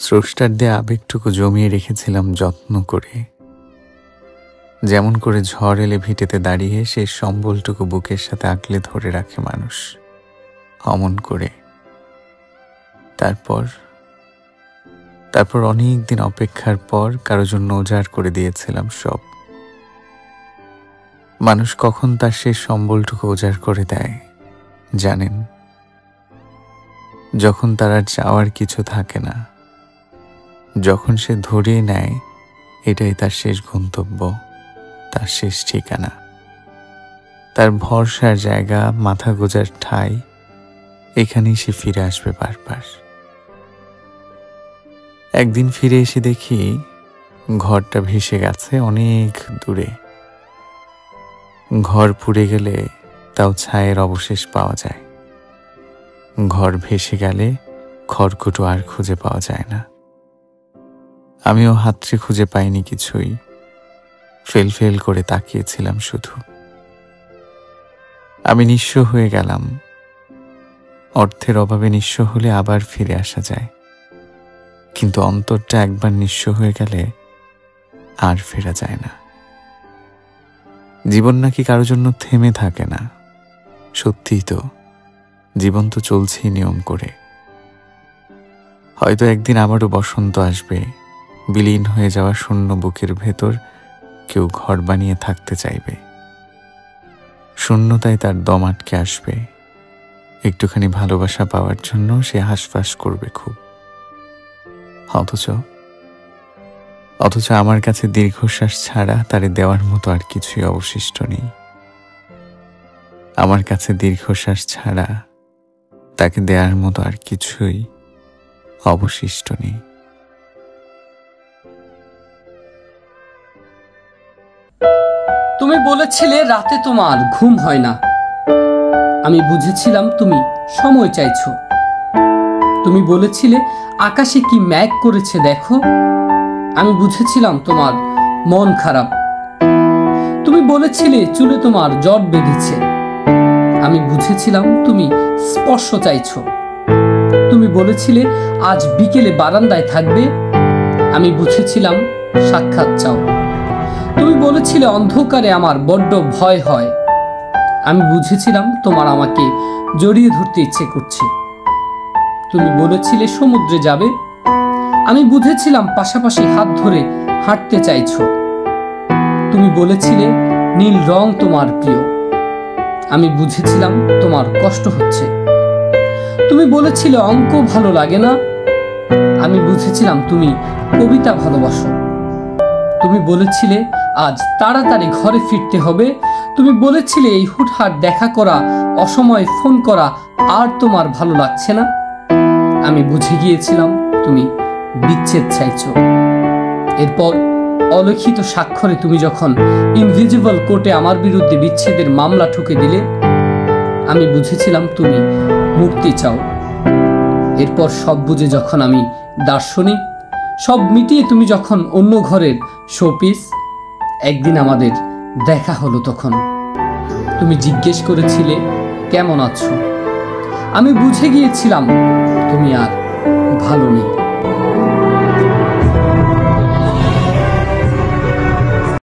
স্রষ্টার দেয়া আবেগটুকু জমিয়ে রেখেছিলাম যত্ন করে, যেমন করে ঝড় এলে ভিটেতে দাঁড়িয়ে সেই সম্বলটুকু বুকের সাথে আঁকলে ধরে রাখে মানুষ, অমন করে। তারপর অনেক দিন অপেক্ষার পর কারো জন্য উজাড় করে দিয়েছিলাম সব। মানুষ কখন তার সেই সম্বলটুকু উজাড় করে দেয় জানেন? যখন তার আর চাওয়ার কিছু থাকে না, যখন সে ধরিয়ে নেয় এটাই তার শেষ গন্তব্য, তার শেষ ঠিকানা, তার ভরসার জায়গা, মাথা গোজার ঠাঁই, এখানেই সে ফিরে আসবে বারবার। একদিন ফিরে এসে দেখি ঘরটা ভেসে গেছে অনেক দূরে। ঘর পুড়ে গেলে তাও ছায়ের অবশেষ পাওয়া যায়, ঘর ভেসে গেলে খড়কুটো আর খুঁজে পাওয়া যায় না। আমিও হাতড়ে খুঁজে পাইনি কিছুই, ফেল করে তাকিয়েছিলাম শুধু। আমি নিঃস্ব হয়ে গেলাম। অর্থের অভাবে নিঃস্ব হলে আবার ফিরে আসা যায়, কিন্তু অন্তরটা একবার নিঃস্ব হয়ে গেলে আর ফেরা যায় না। জীবন নাকি কারো জন্য থেমে থাকে না। সত্যিই তো, জীবন তো চলছেই নিয়ম করে। হয়তো একদিন আবারও বসন্ত আসবে, বিলীন হয়ে যাওয়া শূন্য বুকের ভেতর কেউ ঘর বানিয়ে থাকতে চাইবে। শূন্যতায় তার দম আটকে আসবে, একটুখানি ভালোবাসা পাওয়ার জন্য সে হাঁসফাঁস করবে খুব। অথচ আমার কাছে দীর্ঘশ্বাস ছাড়া তারে দেওয়ার মতো আর কিছুই অবশিষ্ট নেই। আমার কাছে দীর্ঘশ্বাস ছাড়া তাকে দেওয়ার মতো আর কিছুই অবশিষ্ট নেই। তুমি বলেছিলে রাতে তোমার ঘুম হয় না। আমি বুঝেছিলাম তুমি সময় চাইছো। তুমি বলেছিলে আকাশে কি মেঘ করেছে দেখো। আমি বুঝেছিলাম তোমার মন খারাপ। তুমি বলেছিলে চুলে তোমার জট বেঁধেছে। আমি বুঝেছিলাম তুমি স্পর্শ চাইছো। তুমি বলেছিলে আজ বিকেলে বারান্দায় থাকবে। আমি বুঝেছিলাম সাক্ষাৎ চাও। তুমি বলেছিলে অন্ধকারে আমার বড্ড ভয় হয়। আমি বুঝেছিলাম তোমার আমাকে জড়িয়ে ধরতে ইচ্ছে করছে। তুমি বলেছিলে সমুদ্রে যাবে। আমি বুঝেছিলাম পাশাপাশি হাত ধরে হাঁটতে চাইছো। তুমি বলেছিলে নীল রং তোমার প্রিয়। আমি বুঝেছিলাম তোমার কষ্ট হচ্ছে। তুমি বলেছিলে অঙ্ক ভালো লাগে না। আমি বুঝেছিলাম তুমি কবিতা ভালোবাসো। তুমি বলেছিলে আজ তাড়াতাড়ি ঘরে ফিরতে হবে। তুমি বলেছিলে এই হুটহাট দেখা করা, অসময়ে ফোন করা আর তোমার ভালো লাগছে না। আমি বুঝে গিয়েছিলাম তুমি বিচ্ছেদ চাইছো। এরপর অলিখিত স্বাক্ষরে তুমি যখন ইনভিজিবল কোর্টে আমার বিরুদ্ধে বিচ্ছেদের মামলা ঠুকে দিলে, আমি বুঝেছিলাম তুমি মুক্তি চাও। এরপর সব বুঝে যখন আমি দার্শনিক, সব মিটিয়ে তুমি যখন অন্য ঘরের শোপিস, একদিন আমাদের দেখা হলো। তখন তুমি জিজ্ঞেস করেছিলে কেমন আছো। আমি বুঝে গিয়েছিলাম তুমি আর ভালো নেই।